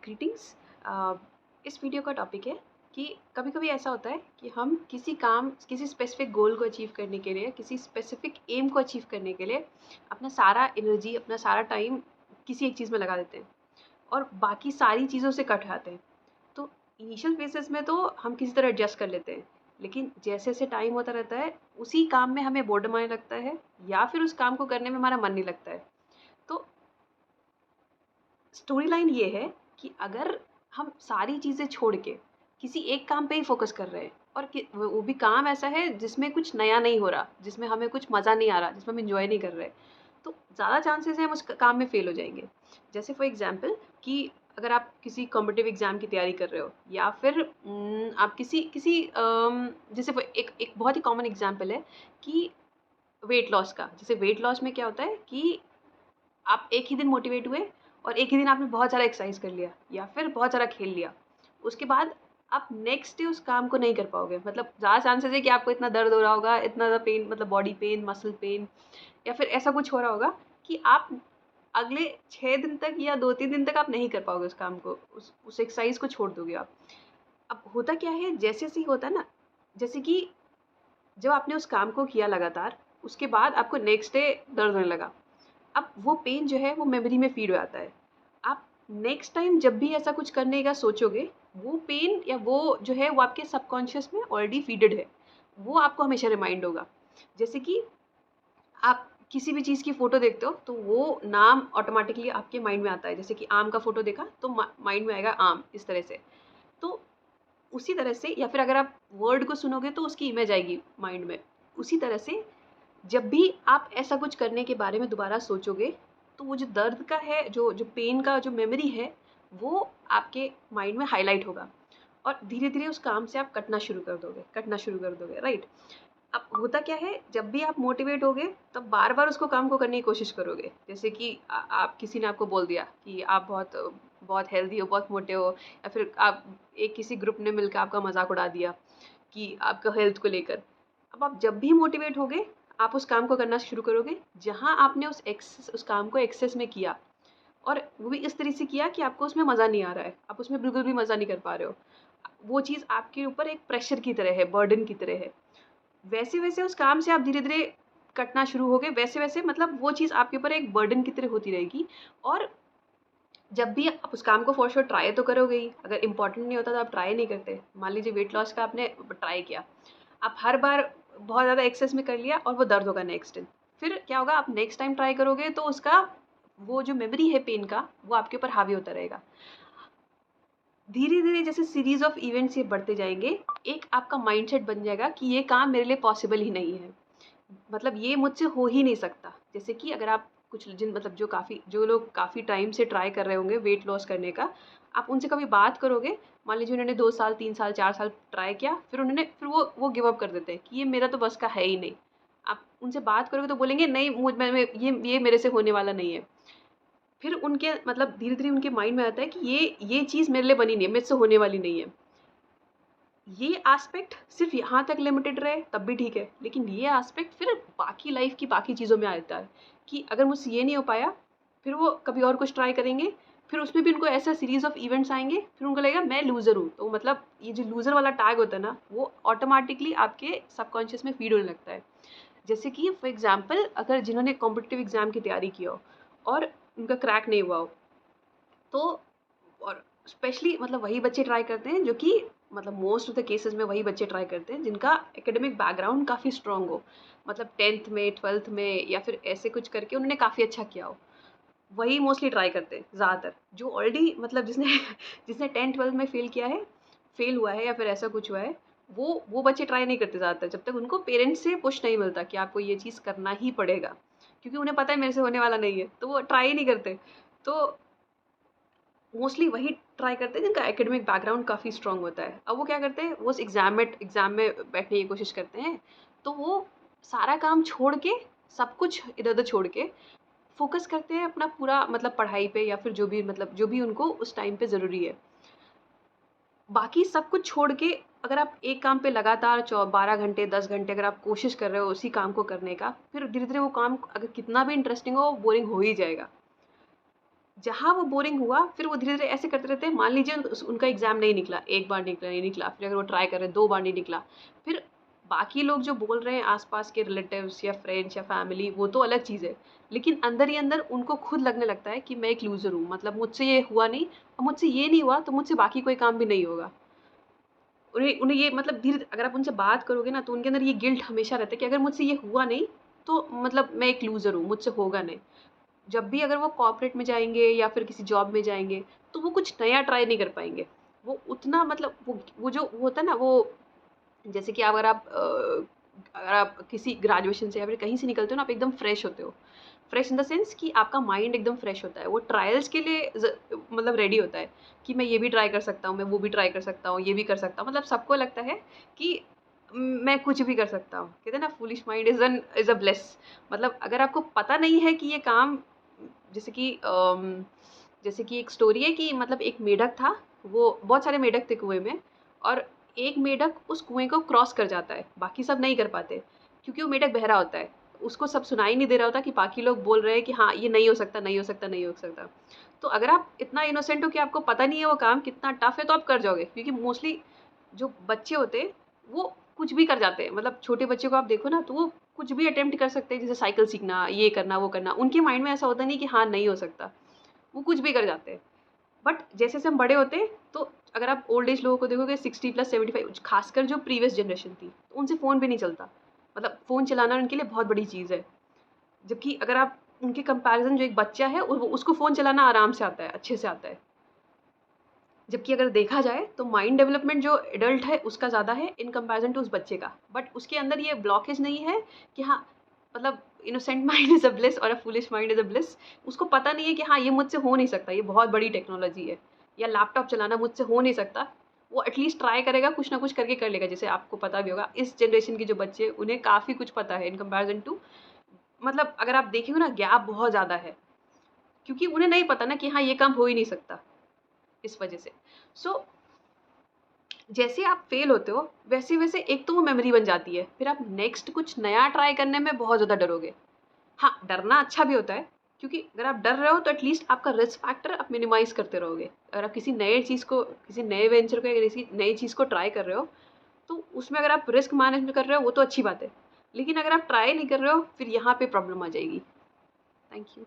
Greetings. इस video का topic है कि कभी कभी ऐसा होता है कि हम किसी काम किसी स्पेसिफिक गोल को अचीव करने के लिए, किसी स्पेसिफिक एम को अचीव करने के लिए अपना सारा एनर्जी, अपना सारा टाइम किसी एक चीज़ में लगा देते हैं और बाकी सारी चीज़ों से कट जाते हैं। तो इनिशियल फेजेस में तो हम किसी तरह एडजस्ट कर लेते हैं, लेकिन जैसे जैसे टाइम होता रहता है उसी काम में हमें बोर्डम आने लगता है या फिर उस काम को करने में हमारा मन नहीं लगता है। तो स्टोरी लाइन ये है कि अगर हम सारी चीज़ें छोड़ के किसी एक काम पे ही फोकस कर रहे हैं और वो भी काम ऐसा है जिसमें कुछ नया नहीं हो रहा, जिसमें हमें कुछ मज़ा नहीं आ रहा, जिसमें हम इंजॉय नहीं कर रहे, तो ज़्यादा चांसेस हैं हम उस काम में फेल हो जाएंगे। जैसे फॉर एग्जांपल कि अगर आप किसी कॉम्पिटिटिव एग्जाम की तैयारी कर रहे हो या फिर आप किसी किसी जैसे एक एक बहुत ही कॉमन एग्जांपल है कि वेट लॉस का। जैसे वेट लॉस में क्या होता है कि आप एक ही दिन मोटिवेट हुए और एक ही दिन आपने बहुत सारा एक्सरसाइज कर लिया या फिर बहुत सारा खेल लिया, उसके बाद आप नेक्स्ट डे उस काम को नहीं कर पाओगे। मतलब ज़्यादा चांसेस है कि आपको इतना दर्द हो रहा होगा, इतना ज़्यादा पेन, मतलब बॉडी पेन, मसल पेन, या फिर ऐसा कुछ हो रहा होगा कि आप अगले 6 दिन तक या 2-3 दिन तक आप नहीं कर पाओगे उस काम को, उस एक्सरसाइज को छोड़ दोगे आप। अब होता क्या है, जैसे जैसे ही होता है ना, जैसे कि जब आपने उस काम को किया लगातार, उसके बाद आपको नेक्स्ट डे दर्द होने लगा। अब वो पेन जो है वो मेमोरी में फीड हो जाता है। आप नेक्स्ट टाइम जब भी ऐसा कुछ करने का सोचोगे, वो पेन या वो जो है वो आपके सबकॉन्शियस में ऑलरेडी फीडेड है, वो आपको हमेशा रिमाइंड होगा। जैसे कि आप किसी भी चीज़ की फ़ोटो देखते हो तो वो नाम ऑटोमेटिकली आपके माइंड में आता है। जैसे कि आम का फ़ोटो देखा तो माइंड में आएगा आम, इस तरह से। तो उसी तरह से, या फिर अगर आप वर्ड को सुनोगे तो उसकी इमेज आएगी माइंड में। उसी तरह से जब भी आप ऐसा कुछ करने के बारे में दोबारा सोचोगे, तो वो जो दर्द का है, जो पेन का जो मेमोरी है, वो आपके माइंड में हाईलाइट होगा और धीरे-धीरे उस काम से आप कटना शुरू कर दोगे, राइट? अब होता क्या है, जब भी आप मोटिवेट होगे, तब बार-बार उसको काम को करने की कोशिश करोगे। जैसे कि आप किसी ने आपको बोल दिया कि आप बहुत बहुत हेल्दी हो, बहुत मोटे हो, या फिर आप एक किसी ग्रुप ने मिलकर आपका मज़ाक उड़ा दिया कि आपका हेल्थ को लेकर। अब आप जब भी मोटिवेट होगे, आप उस काम को करना शुरू करोगे, जहाँ आपने उस काम को एक्सेस में किया और वो भी इस तरह से किया कि आपको उसमें मज़ा नहीं आ रहा है, आप उसमें बिल्कुल भी मज़ा नहीं कर पा रहे हो। वो चीज़ आपके ऊपर एक प्रेशर की तरह है, बर्डन की तरह है। वैसे-वैसे उस काम से आप धीरे-धीरे कटना शुरू होगे, वैसे-वैसे मतलब वो चीज़ आपके ऊपर एक बर्डन की तरह होती रहेगी। और जब भी आप उस काम को फॉर श्योर ट्राई तो करोगे ही, अगर इम्पोर्टेंट नहीं होता तो आप ट्राई नहीं करते। मान लीजिए वेट लॉस का आपने ट्राई किया, आप हर बार बहुत ज़्यादा एक्सेस में कर लिया और वो दर्द होगा नेक्स्ट दिन। फिर क्या होगा, आप नेक्स्ट टाइम ट्राई करोगे तो उसका वो जो मेमोरी है पेन का, वो आपके ऊपर हावी होता रहेगा। धीरे-धीरे जैसे सीरीज़ ऑफ इवेंट्स ये बढ़ते जाएँगे, एक आपका माइंडसेट बन जाएगा कि ये काम मेरे लिए पॉसिबल ही नहीं है। मतलब ये मुझसे हो ही नहीं सकता। जैसे कि अगर आप कुछ जिन मतलब जो लोग काफ़ी टाइम से ट्राई कर रहे होंगे वेट लॉस करने का, आप उनसे कभी बात करोगे, मान लीजिए उन्होंने 2 साल, 3 साल, 4 साल ट्राई किया, फिर वो गिव अप कर देते हैं कि ये मेरा तो बस का है ही नहीं। आप उनसे बात करोगे तो बोलेंगे नहीं, मुझ मैं ये मेरे से होने वाला नहीं है। फिर उनके मतलब धीरे-धीरे उनके माइंड में आता है कि ये चीज़ मेरे लिए बनी नहीं है, मुझसे होने वाली नहीं है। ये एस्पेक्ट सिर्फ़ यहाँ तक लिमिटेड रहे तब भी ठीक है, लेकिन ये एस्पेक्ट फिर बाकी लाइफ़ की बाकी चीज़ों में आ जाता है कि अगर मुझसे ये नहीं हो पाया, फिर वो कभी और कुछ ट्राई करेंगे, फिर उसमें भी उनको ऐसा सीरीज़ ऑफ इवेंट्स आएँगे, फिर उनको लगेगा मैं लूज़र हूँ। तो मतलब ये जो लूज़र वाला टैग होता है ना, वो ऑटोमैटिकली आपके सबकॉन्शियस में फ़ीड होने लगता है। जैसे कि फॉर एग्ज़ाम्पल अगर जिन्होंने कॉम्पिटिटिव एग्ज़ाम की तैयारी की हो और उनका क्रैक नहीं हुआ हो, तो और स्पेशली मतलब वही बच्चे ट्राई करते हैं जो कि मतलब मोस्ट ऑफ द केसेस में वही बच्चे ट्राई करते हैं जिनका एकेडमिक बैकग्राउंड काफ़ी स्ट्रॉन्ग हो। मतलब 10th में, 12th में या फिर ऐसे कुछ करके उन्होंने काफ़ी अच्छा किया हो। वही मोस्टली ट्राई करते हैं ज़्यादातर। जो ऑलरेडी मतलब जिसने जिसने 10th-12th में फ़ेल हुआ है या फिर ऐसा कुछ हुआ है, वो बच्चे ट्राई नहीं करते ज़्यादातर जब तक उनको पेरेंट्स से पुश नहीं मिलता कि आपको ये चीज़ करना ही पड़ेगा। क्योंकि उन्हें पता है मेरे से होने वाला नहीं है, तो वो ट्राई ही नहीं करते। तो मोस्टली वही ट्राई करते हैं जिनका एकेडमिक बैकग्राउंड काफ़ी स्ट्रॉन्ग होता है। अब वो क्या करते हैं, वो उस एग्ज़ाम में बैठने की कोशिश करते हैं, तो वो सारा काम छोड़ के, सब कुछ इधर-उधर छोड़ के फ़ोकस करते हैं अपना पूरा मतलब पढ़ाई पे या फिर जो भी उनको उस टाइम पे ज़रूरी है। बाकी सब कुछ छोड़ के अगर आप एक काम पे लगातार 12 घंटे, 10 घंटे अगर आप कोशिश कर रहे हो उसी काम को करने का, फिर धीरे-धीरे वो काम अगर कितना भी इंटरेस्टिंग हो, बोरिंग हो ही जाएगा। जहाँ वो बोरिंग हुआ फिर वो धीरे-धीरे ऐसे करते रहते हैं, मान लीजिए उनका एग्ज़ाम नहीं निकला, 1 बार निकला, नहीं निकला, फिर अगर वो ट्राई कर रहे हैं 2 बार नहीं निकला, फिर बाकी लोग जो बोल रहे हैं आस-पास के रिलेटिव्स या फ्रेंड्स या फैमिली वो तो अलग चीज़ है। लेकिन अंदर ही अंदर उनको खुद लगने लगता है कि मैं एक लूज़र हूँ, मतलब मुझसे ये हुआ नहीं और मुझसे ये नहीं हुआ तो मुझसे बाकी कोई काम भी नहीं होगा। उन्हें उन्हें ये मतलब धीरे अगर आप उनसे बात करोगे ना तो उनके अंदर ये गिल्ट हमेशा रहता है कि अगर मुझसे ये हुआ नहीं, तो मतलब मैं एक लूज़र हूँ, मुझसे होगा नहीं। जब भी अगर वो कॉर्पोरेट में जाएँगे या फिर किसी जॉब में जाएँगे, तो वो कुछ नया ट्राई नहीं कर पाएँगे। वो उतना मतलब वो जो वो होता है ना वो जैसे कि अगर आप किसी ग्रेजुएशन से या फिर कहीं से निकलते हो ना, आप एकदम फ्रेश होते हो। फ्रेश इन द सेंस कि आपका माइंड एकदम फ्रेश होता है। वो ट्रायल्स के लिए मतलब रेडी होता है कि मैं ये भी ट्राई कर सकता हूँ, मैं वो भी ट्राई कर सकता हूँ, ये भी कर सकता हूँ। मतलब सबको लगता है कि मैं कुछ भी कर सकता हूँ। कहते हैं ना foolish mind is a bless. मतलब अगर आपको पता नहीं है कि ये काम जैसे कि जैसे कि एक स्टोरी है कि मतलब एक मेढक था, वो बहुत सारे मेढक थे कुएँ में और एक मेढक उस कुएँ को क्रॉस कर जाता है, बाकी सब नहीं कर पाते, क्योंकि वो मेढक बहरा होता है। उसको सब सुनाई नहीं दे रहा होता कि बाकी लोग बोल रहे हैं कि हाँ, ये नहीं हो सकता, नहीं हो सकता, नहीं हो सकता। तो अगर आप इतना इनोसेंट हो कि आपको पता नहीं है वो काम कितना टफ़ है, तो आप कर जाओगे, क्योंकि मोस्टली जो बच्चे होते हैं, वो कुछ भी कर जाते हैं। मतलब छोटे बच्चे को आप देखो ना, तो वो कुछ भी अटेम्प्ट कर सकते हैं, जैसे साइकिल सीखना, ये करना, वो करना। उनके माइंड में ऐसा होता नहीं कि हाँ, नहीं हो सकता। वो कुछ भी कर जाते हैं। बट जैसे-जैसे हम बड़े होते हैं, तो अगर आप ओल्ड एज लोगों को देखोगे 60 प्लस 75 खासकर जो प्रीवियस जनरेशन थी, तो उनसे फ़ोन भी नहीं चलता। मतलब फ़ोन चलाना उनके लिए बहुत बड़ी चीज़ है। जबकि अगर आप उनके कंपैरिज़न जो एक बच्चा है, वो उसको फ़ोन चलाना आराम से आता है, अच्छे से आता है। जबकि अगर देखा जाए तो माइंड डेवलपमेंट जो एडल्ट है उसका ज़्यादा है इन कंपैरिज़न टू उस बच्चे का। बट उसके अंदर ये ब्लॉकेज नहीं है कि हाँ, मतलब innocent mind is a bliss और a foolish mind is a bliss. उसको पता नहीं है कि हाँ, ये मुझसे हो नहीं सकता, ये बहुत बड़ी टेक्नोलॉजी है या लैपटॉप चलाना मुझसे हो नहीं सकता। वो एटलीस्ट ट्राई करेगा, कुछ ना कुछ करके कर लेगा। जैसे आपको पता भी होगा इस जनरेशन के जो बच्चे हैं, उन्हें काफ़ी कुछ पता है इन कंपैरिज़न टू मतलब अगर आप देखेंगे ना गैप बहुत ज़्यादा है। क्योंकि उन्हें नहीं पता ना कि हाँ, ये काम हो ही नहीं सकता, इस वजह से। सो जैसे आप फेल होते हो, वैसे-वैसे एक तो वो मेमोरी बन जाती है, फिर आप नेक्स्ट कुछ नया ट्राई करने में बहुत ज़्यादा डरोगे। हाँ, डरना अच्छा भी होता है, क्योंकि अगर आप डर रहे हो तो एटलीस्ट आपका रिस्क फैक्टर आप मिनिमाइज़ करते रहोगे। अगर आप किसी नए वेंचर को या किसी नई चीज़ को ट्राई कर रहे हो, तो उसमें अगर आप रिस्क मैनेजमेंट कर रहे हो, वो तो अच्छी बात है। लेकिन अगर आप ट्राई नहीं कर रहे हो, फिर यहाँ पे प्रॉब्लम आ जाएगी। Thank you.